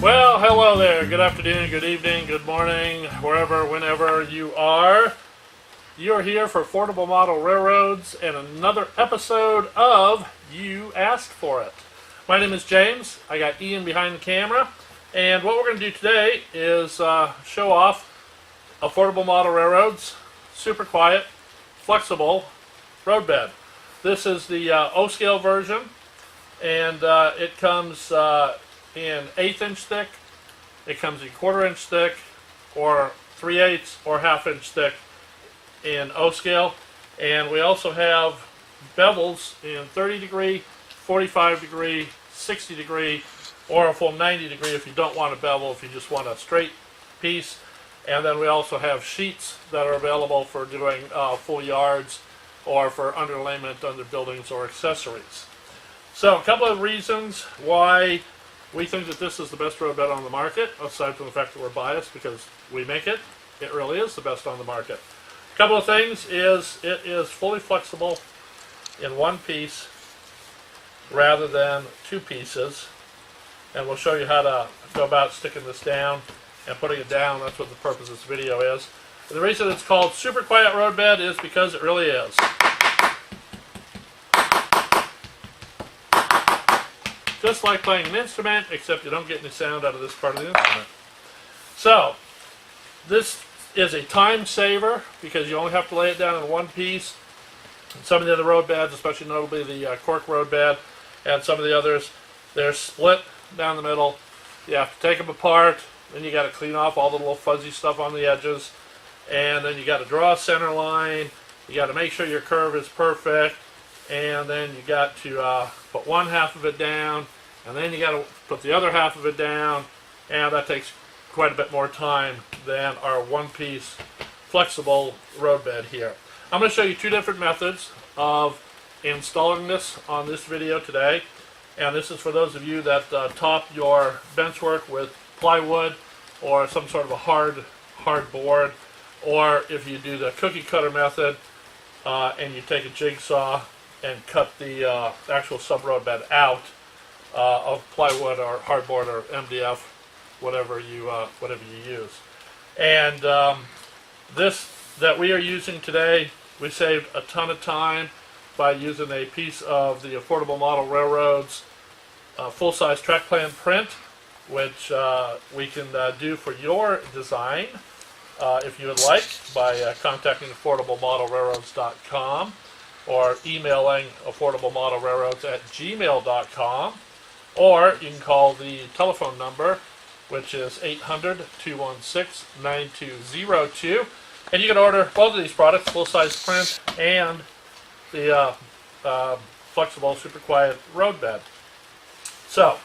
Well, hello there. Good afternoon, good evening, good morning, wherever, whenever you are. You're here for Affordable Model Railroads and another episode of You Asked For It. My name is James. I got Ian behind the camera. And what we're going to do today is show off Affordable Model Railroads, super quiet, flexible roadbed. This is the O-scale version, and it comes in 1/8 inch thick, it comes in 1/4 inch thick, or 3/8 or 1/2 inch thick in O-scale. And we also have bevels in 30 degree, 45 degree, 60 degree, or a full 90 degree if you don't want a bevel, if you just want a straight piece. And then we also have sheets that are available for doing full yards or for underlayment under buildings or accessories. So a couple of reasons why we think that this is the best roadbed on the market, aside from the fact that we're biased because we make it. It really is the best on the market. A couple of things is it is fully flexible in one piece rather than two pieces. And we'll show you how to go about sticking this down and putting it down. That's what the purpose of this video is. And the reason it's called Super Quiet Roadbed is because it really is. Just like playing an instrument, except you don't get any sound out of this part of the instrument. So, this is a time saver because you only have to lay it down in one piece. Some of the other roadbeds, especially notably the cork roadbed and some of the others, they're split down the middle. You have to take them apart, then you got to clean off all the little fuzzy stuff on the edges, and then you got to draw a center line. You got to make sure your curve is perfect, and then you got to put one half of it down, and then you got to put the other half of it down, and that takes quite a bit more time than our one-piece flexible roadbed here. I'm going to show you two different methods of installing this on this video today, and this is for those of you that top your benchwork with plywood or some sort of a hard board, or if you do the cookie cutter method and you take a jigsaw and cut the actual sub-roadbed out of plywood or hardboard or MDF, whatever you use. And this that we are using today, we saved a ton of time by using a piece of the Affordable Model Railroads full-size track plan print, which we can do for your design if you would like by contacting affordablemodelrailroads.com or emailing affordablemodelrailroads@gmail.com, or you can call the telephone number, which is 800-216-9202, and you can order both of these products, full-size print and the flexible super quiet roadbed. So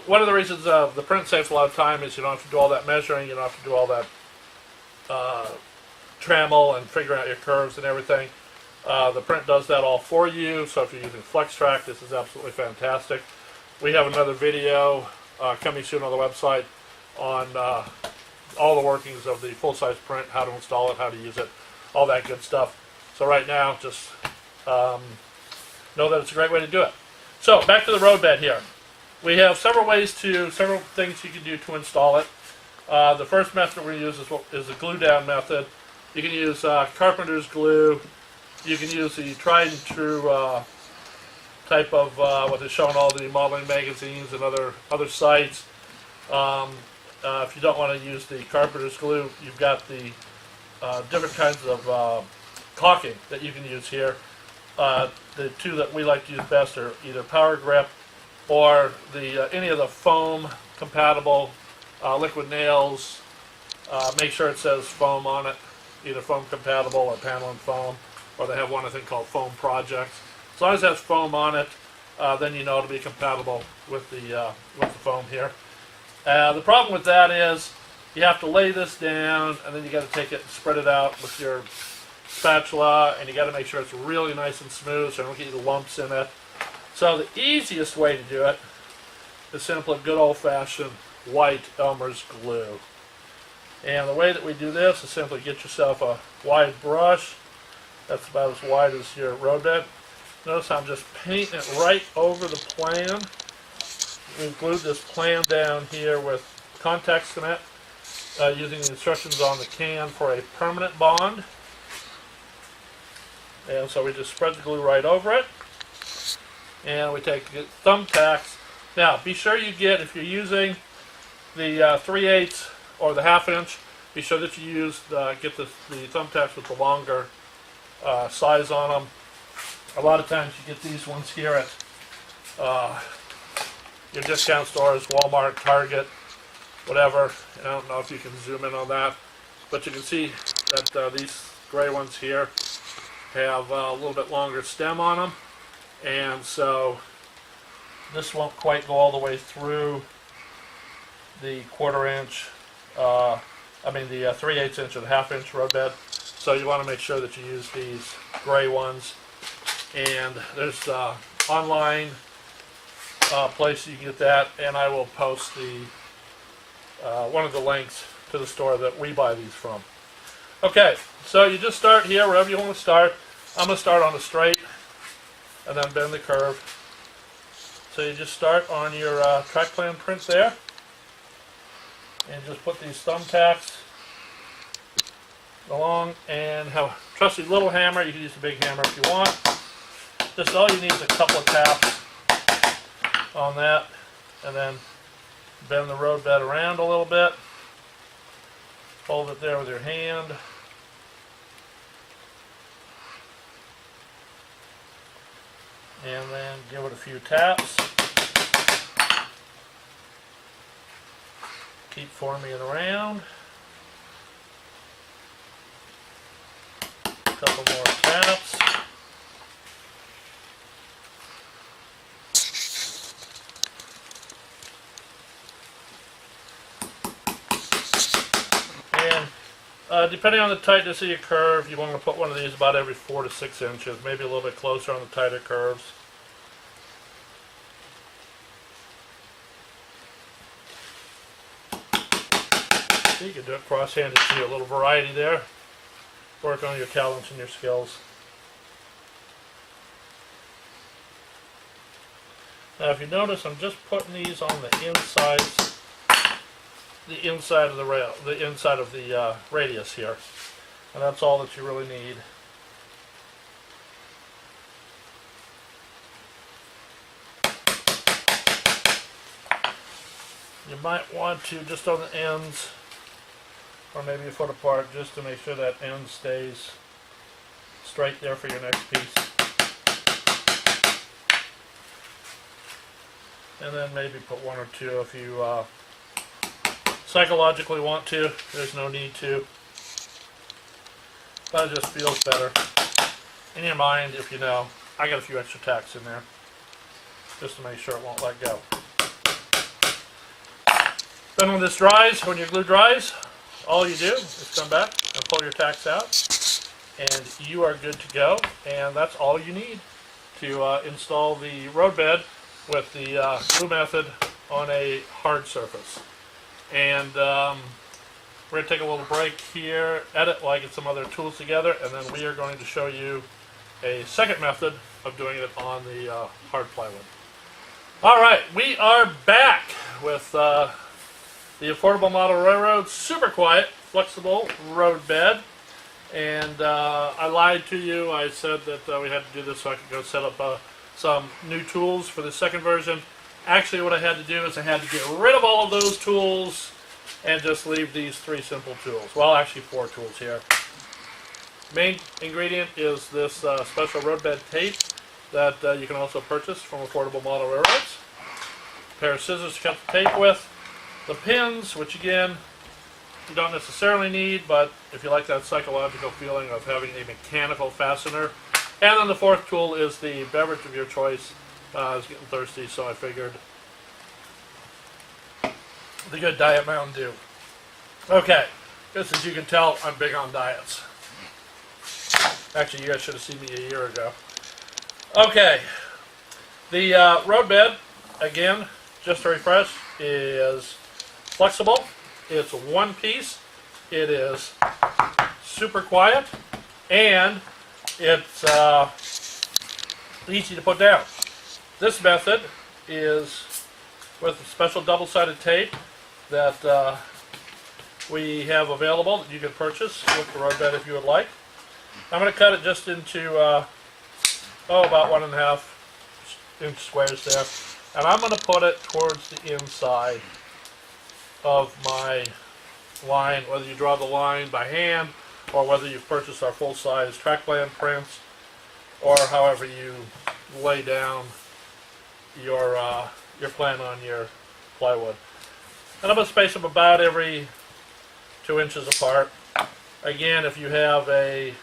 one of the reasons the print saves a lot of time is you don't have to do all that measuring, you don't have to do all that trammel and figuring out your curves and everything. The print does that all for you, so if you're using FlexTrack, this is absolutely fantastic. We have another video coming soon on the website on all the workings of the full-size print, how to install it, how to use it, all that good stuff. So right now, just know that it's a great way to do it. So back to the roadbed here. We have several things you can do to install it. The first method we use is the glue down method. You can use carpenter's glue. You can use the tried and true type of what is shown on all the modeling magazines and other sites. If you don't want to use the carpenter's glue, you've got the different kinds of caulking that you can use here. The two that we like to use best are either Power Grip or any of the foam compatible liquid nails. Make sure it says foam on it, either foam compatible or panel and foam, or they have one I think called Foam Project. As long as it has foam on it, then you know it'll be compatible with the foam here. The problem with that is you have to lay this down, and then you got to take it and spread it out with your spatula, and you got to make sure it's really nice and smooth so you don't get any lumps in it. So the easiest way to do it is simply good old-fashioned white Elmer's glue. And the way that we do this is simply get yourself a wide brush. That's about as wide as your roadbed. Notice I'm just painting it right over the plan. we've glued this plan down here with contact cement using the instructions on the can for a permanent bond. And so we just spread the glue right over it. And we take thumbtacks. Now, be sure you get, if you're using the 3/8 or the 1/2 inch, be sure that you use get the thumbtacks with the longer size on them. A lot of times you get these ones here at your discount stores, Walmart, Target, whatever. I don't know if you can zoom in on that, but you can see that these gray ones here have a little bit longer stem on them, and so this won't quite go all the way through the 1/4 inch, the 3/8 inch or the 1/2 inch roadbed. So you want to make sure that you use these gray ones. And there's online place you can get that, and I will post the one of the links to the store that we buy these from. Okay, so you just start here wherever you want to start. I'm going to start on a straight and then bend the curve. So you just start on your track plan print there, and just put these thumbtacks along, and have a trusty little hammer. You can use a big hammer if you want. Just all you need is a couple of taps on that, and then bend the roadbed around a little bit. Hold it there with your hand. And then give it a few taps. Keep forming it around. A couple more taps. And depending on the tightness of your curve, you want to put one of these about every 4 to 6 inches, maybe a little bit closer on the tighter curves. You can do it cross-handed too, a little variety there. Work on your talents and your skills. Now if you notice, I'm just putting these on the inside of the rail, the inside of the radius here. And that's all that you really need. You might want to, just on the ends, or maybe a foot apart, just to make sure that end stays straight there for your next piece. And then maybe put one or two if you psychologically want to. There's no need to. But it just feels better. In your mind, if you know, I got a few extra tacks in there, just to make sure it won't let go. Then when this dries, when your glue dries, all you do is come back and pull your tacks out, and you are good to go. And that's all you need to install the roadbed with the glue method on a hard surface. And we're going to take a little break here, edit while I get some other tools together, and then we are going to show you a second method of doing it on the hard plywood. Alright, we are back with the Affordable Model Railroad Super Quiet Flexible Roadbed. And I lied to you. I said that we had to do this so I could go set up some new tools for the second version. Actually, what I had to do is I had to get rid of all of those tools and just leave these 3 simple tools. Well, actually 4 tools here. Main ingredient is this special roadbed tape that you can also purchase from Affordable Model Railroads. A pair of scissors to cut the tape with. The pins, which again, you don't necessarily need, but if you like that psychological feeling of having a mechanical fastener. And then the 4th tool is the beverage of your choice. I was getting thirsty, so I figured the good Diet Mountain Dew. Okay, just as you can tell, I'm big on diets. Actually, you guys should have seen me a year ago. Okay, the roadbed, again, just to refresh, is flexible. It's one piece. It is super quiet, and it's easy to put down. This method is with special double-sided tape that we have available that you can purchase with the Roadbed if you would like. I'm going to cut it just into about 1.5-inch squares there, and I'm going to put it towards the inside of my line, whether you draw the line by hand or whether you've purchased our full-size track plan prints, or however you lay down your plan on your plywood. And I'm going to space them about every 2 inches apart. Again, if you have a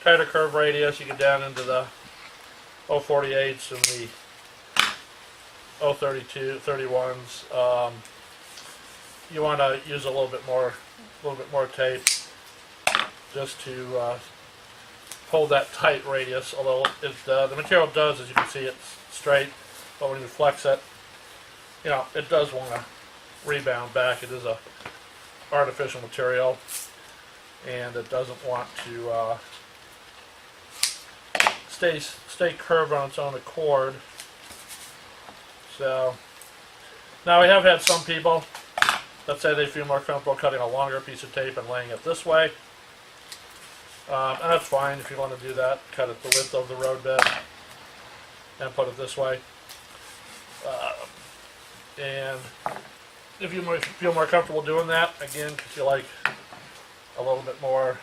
tighter curve radius, you get down into the 0.48s and the 0.31s. You want to use a little bit more tape just to hold that tight radius. Although the material does, as you can see, it's straight, but when you flex it, it does want to rebound back. It is a artificial material, and it doesn't want to stay curved on its own accord. So now we have had some people that say they feel more comfortable cutting a longer piece of tape and laying it this way. And that's fine if you want to do that. Cut it the width of the Roadbed and put it this way. And if you feel more comfortable doing that, again, because you like a little bit more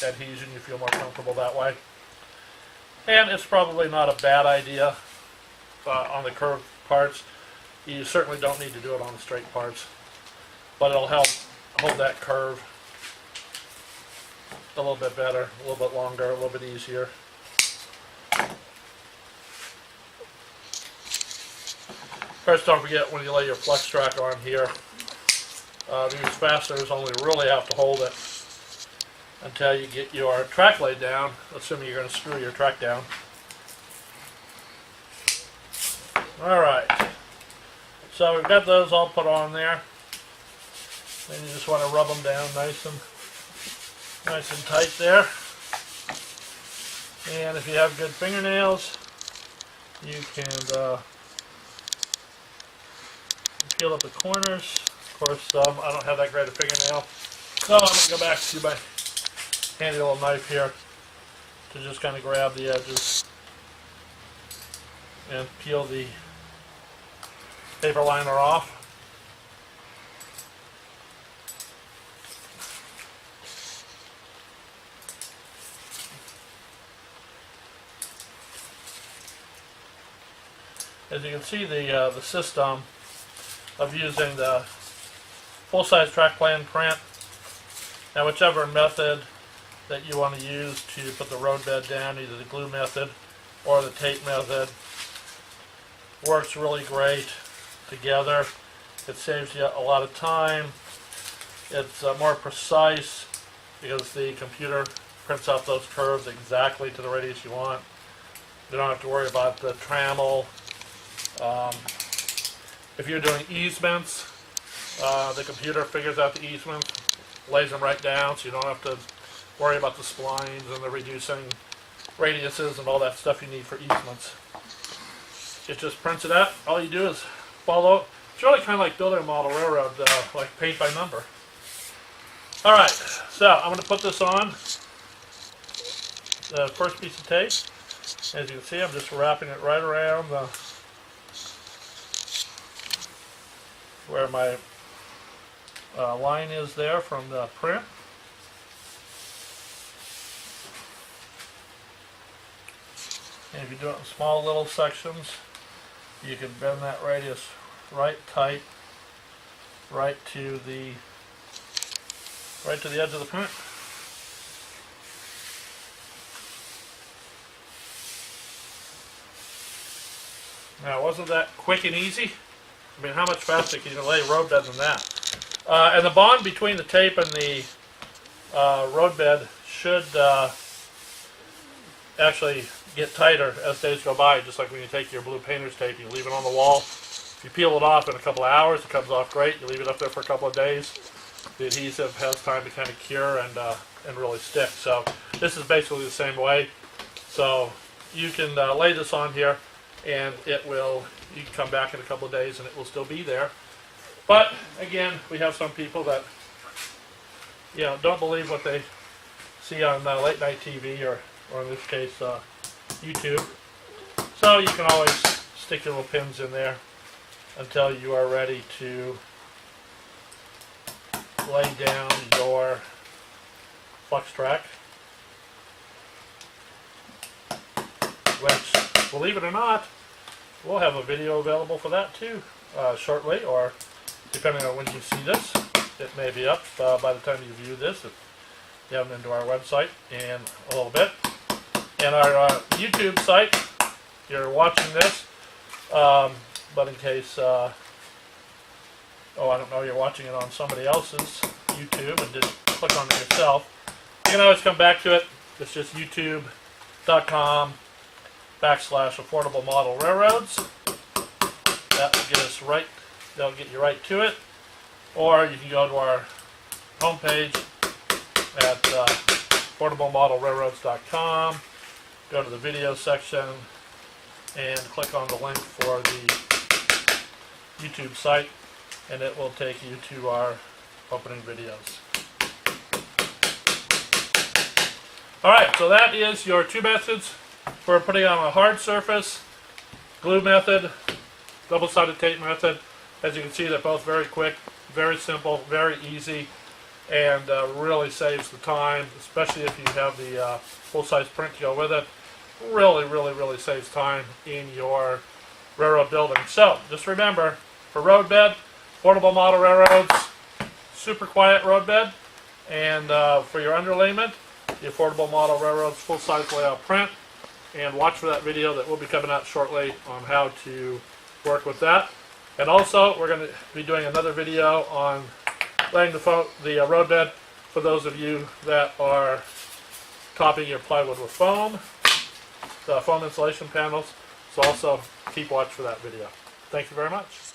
adhesion, you feel more comfortable that way. And it's probably not a bad idea on the curved parts. You certainly don't need to do it on the straight parts, but it'll help hold that curve a little bit better, a little bit longer, a little bit easier. First, don't forget when you lay your flex track on here, these fasteners only really have to hold it until you get your track laid down, assuming you're going to screw your track down. Alright, so we've got those all put on there. Then you just want to rub them down nice and tight there. And if you have good fingernails, you can peel up the corners. Of course, I don't have that great a fingernail, so I'm going to go back to my handy little knife here to just kind of grab the edges and peel the paper liner off. As you can see, the system of using the full-size track plan print, and whichever method that you want to use to put the Roadbed down, either the glue method or the tape method, works really great together. It saves you a lot of time. It's more precise because the computer prints out those curves exactly to the radius you want. You don't have to worry about the trammel. If you're doing easements, the computer figures out the easements, lays them right down, so you don't have to worry about the splines and the reducing radiuses and all that stuff you need for easements. It just prints it out. All you do is follow. It's really kind of like building a model railroad, like paint by number. Alright, so I'm going to put this on the first piece of tape. As you can see, I'm just wrapping it right around where my line is there from the print. And if you do it in small little sections, you can bend that radius right tight, right to the edge of the print. Now, wasn't that quick and easy? I mean, how much faster can you lay Roadbed than that? And the bond between the tape and the Roadbed should actually get tighter as days go by, just like when you take your blue painter's tape, you leave it on the wall. If you peel it off in a couple of hours, it comes off great. You leave it up there for a couple of days, the adhesive has time to kind of cure and really stick. So this is basically the same way. So you can lay this on here, and it will you can come back in a couple of days and it will still be there. But again, we have some people that don't believe what they see on late night TV or in this case YouTube. So you can always stick your little pins in there until you are ready to lay down your flux track, which, believe it or not, we'll have a video available for that too shortly, or depending on when you see this, it may be up by the time you view this if you haven't been to our website in a little bit. And our YouTube site, you're watching this, but in case, I don't know, you're watching it on somebody else's YouTube and didn't click on it yourself, you can always come back to it. It's just youtube.com/affordable model railroads. That will get us right, that'll get you right to it. Or you can go to our homepage at affordablemodelrailroads.com, go to the video section, and click on the link for the YouTube site, and it will take you to our opening videos. Alright, so that is your two methods for putting on a hard surface: glue method, double-sided tape method. As you can see, they're both very quick, very simple, very easy, and really saves the time, especially if you have the full-size print to go with it. Really saves time in your railroad building. So, just remember, for roadbed, affordable model railroads, super quiet roadbed, and for your underlayment, the affordable model railroads full-size layout print. And watch for that video that will be coming out shortly on how to work with that. And also, we're going to be doing another video on laying the roadbed for those of you that are topping your plywood with foam, the foam insulation panels. So also keep watch for that video. Thank you very much.